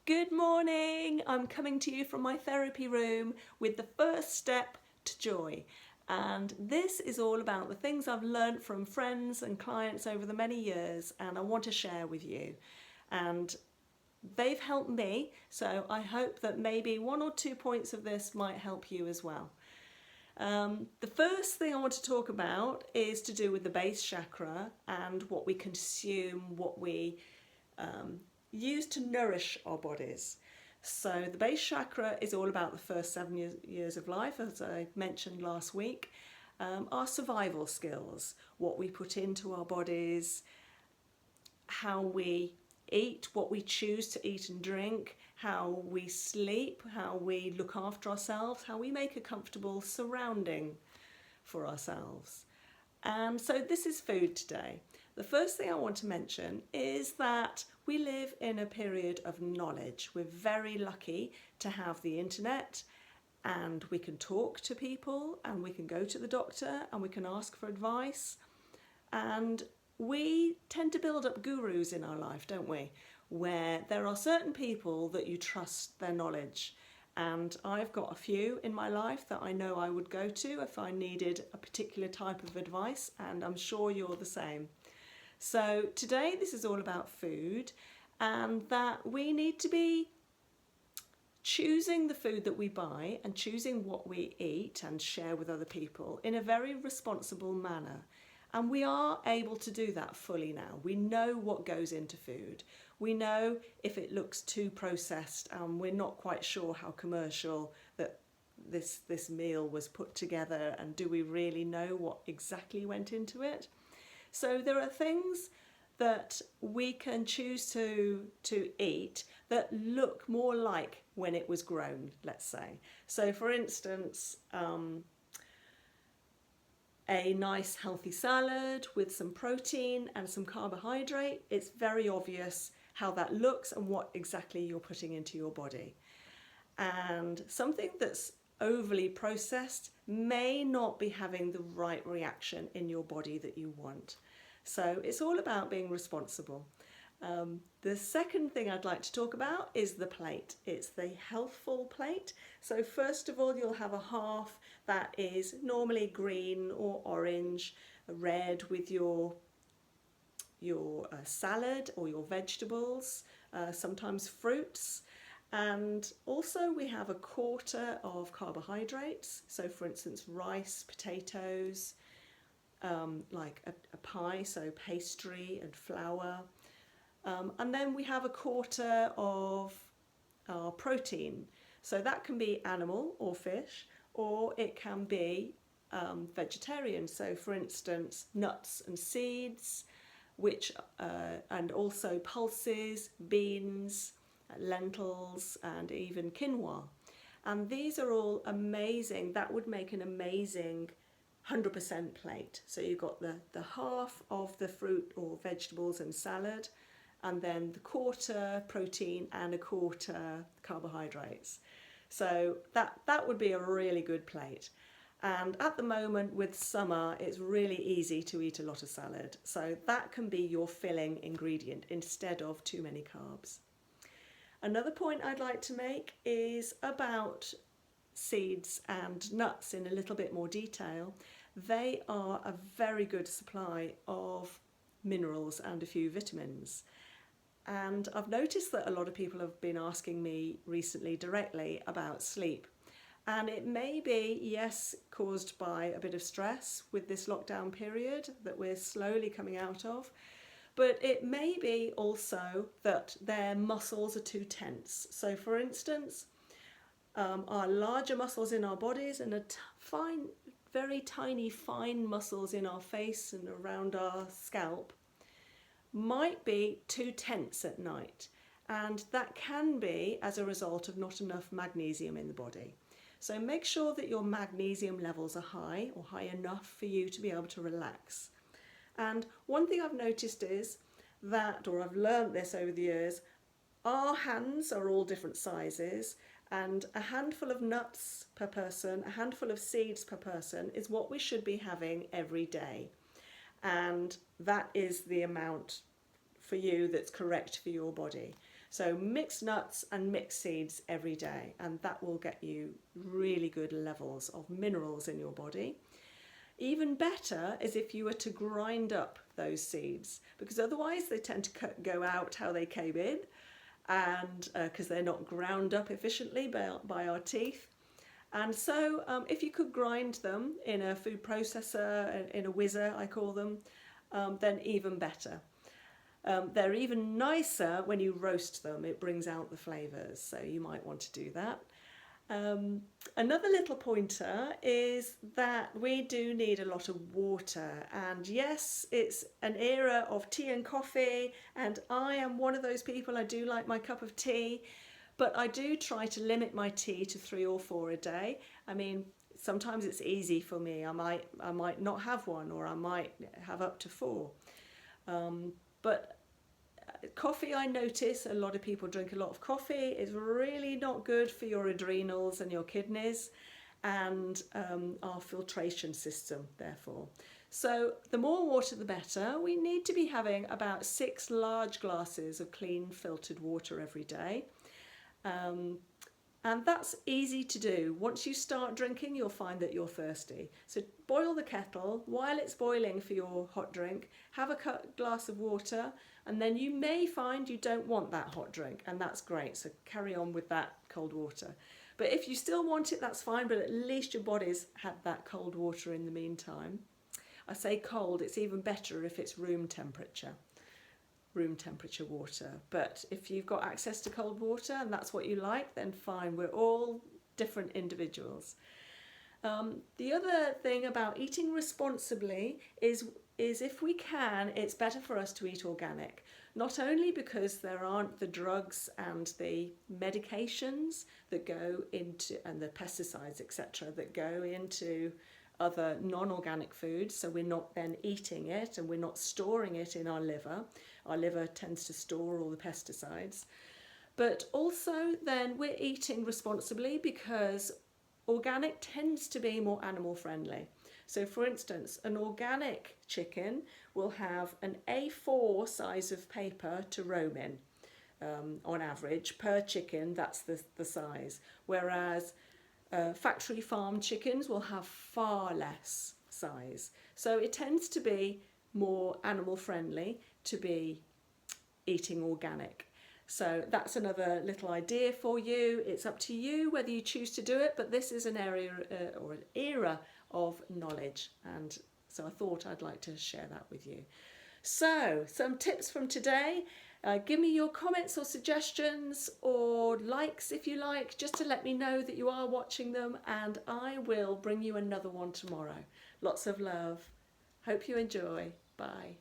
Good morning! I'm coming to you from my therapy room with the first step to joy. And this is all about the things I've learned from friends and clients over the many years, and I want to share with you. And they've helped me, so I hope that maybe 1 or 2 points of this might help you as well. The first thing I want to talk about is to do with the base chakra and what we consume, what we use to nourish our bodies. So the base chakra is all about the first 7 years of life, as I mentioned last week. Our survival skills, what we put into our bodies, how we eat, what we choose to eat and drink, how we sleep, how we look after ourselves, how we make a comfortable surrounding for ourselves. And so this is food today. The first thing I want to mention is that we live in a period of knowledge. We're very lucky to have the internet, and we can talk to people, and we can go to the doctor, and we can ask for advice. And we tend to build up gurus in our life, don't we? Where there are certain people that you trust their knowledge. And I've got a few in my life that I know I would go to if I needed a particular type of advice, and I'm sure you're the same. So today this is all about food, and that we need to be choosing the food that we buy and choosing what we eat and share with other people in a very responsible manner. And we are able to do that fully now. We know what goes into food. We know if it looks too processed, and we're not quite sure how commercial that this meal was put together, and do we really know what exactly went into it? So there are things that we can choose to eat that look more like when it was grown, let's say. So for instance, a nice healthy salad with some protein and some carbohydrate, it's very obvious how that looks and what exactly you're putting into your body. And something that's overly processed may not be having the right reaction in your body that you want. So it's all about being responsible. The second thing I'd like to talk about is the plate. It's the healthful plate. So first of all, you'll have a half that is normally green or orange, red with your salad or your vegetables, sometimes fruits. And also we have a quarter of carbohydrates. So for instance, rice, potatoes, like a pie, so pastry and flour. And then we have a quarter of our protein. So that can be animal or fish, or it can be vegetarian. So for instance, nuts and seeds, and also pulses, beans, lentils, and even quinoa. And these are all amazing. That would make an amazing 100% plate. So you've got the half of the fruit or vegetables and salad, and then the quarter protein and a quarter carbohydrates. So that would be a really good plate. And at the moment with summer, it's really easy to eat a lot of salad. So that can be your filling ingredient instead of too many carbs. Another point I'd like to make is about seeds and nuts in a little bit more detail. They are a very good supply of minerals and a few vitamins. And I've noticed that a lot of people have been asking me recently directly about sleep. And it may be, yes, caused by a bit of stress with this lockdown period that we're slowly coming out of. But it may be also that their muscles are too tense. So for instance, our larger muscles in our bodies and very tiny fine muscles in our face and around our scalp might be too tense at night, and that can be as a result of not enough magnesium in the body. So make sure that your magnesium levels are high, or high enough for you to be able to relax. And one thing I've noticed is that, or I've learned this over the years, our hands are all different sizes, and a handful of nuts per person, a handful of seeds per person is what we should be having every day. And that is the amount for you that's correct for your body. So mix nuts and mix seeds every day, and that will get you really good levels of minerals in your body. Even better is if you were to grind up those seeds, because otherwise they tend to go out how they came in, and because they're not ground up efficiently by our teeth. And so if you could grind them in a food processor, in a whizzer I call them, then even better. They're even nicer when you roast them. It brings out the flavours, so you might want to do that. Another little pointer is that we do need a lot of water, and yes, it's an era of tea and coffee, and I am one of those people. I do like my cup of tea, but I do try to limit my tea to 3 or 4 a day. I mean, sometimes it's easy for me. I might not have one, or I might have up to 4. But coffee, I notice a lot of people drink a lot of coffee. It's really not good for your adrenals and your kidneys and our filtration system, therefore. So the more water the better. We need to be having about 6 large glasses of clean filtered water every day. And that's easy to do. Once you start drinking, you'll find that you're thirsty. So boil the kettle. While it's boiling for your hot drink, have a glass of water, and then you may find you don't want that hot drink, and that's great. So carry on with that cold water. But if you still want it, that's fine, but at least your body's had that cold water in the meantime. I say cold, it's even better if it's room temperature water. But if you've got access to cold water and that's what you like, then fine. We're all different individuals. The other thing about eating responsibly is if we can, it's better for us to eat organic. Not only because there aren't the drugs and the medications that go into, and the pesticides, etc., that go into other non-organic foods, so we're not then eating it and we're not storing it in our liver. Our liver tends to store all the pesticides. But also then we're eating responsibly because organic tends to be more animal friendly. So for instance, an organic chicken will have an A4 size of paper to roam in. On average, per chicken, that's the size. Whereas factory farm chickens will have far less size. So it tends to be more animal friendly to be eating organic. So that's another little idea for you. It's up to you whether you choose to do it, but this is an area or an era of knowledge, and so I thought I'd like to share that with you. So some tips from today. Give me your comments or suggestions or likes if you like, just to let me know that you are watching them, and I will bring you another one tomorrow. Lots of love. Hope you enjoy. Bye.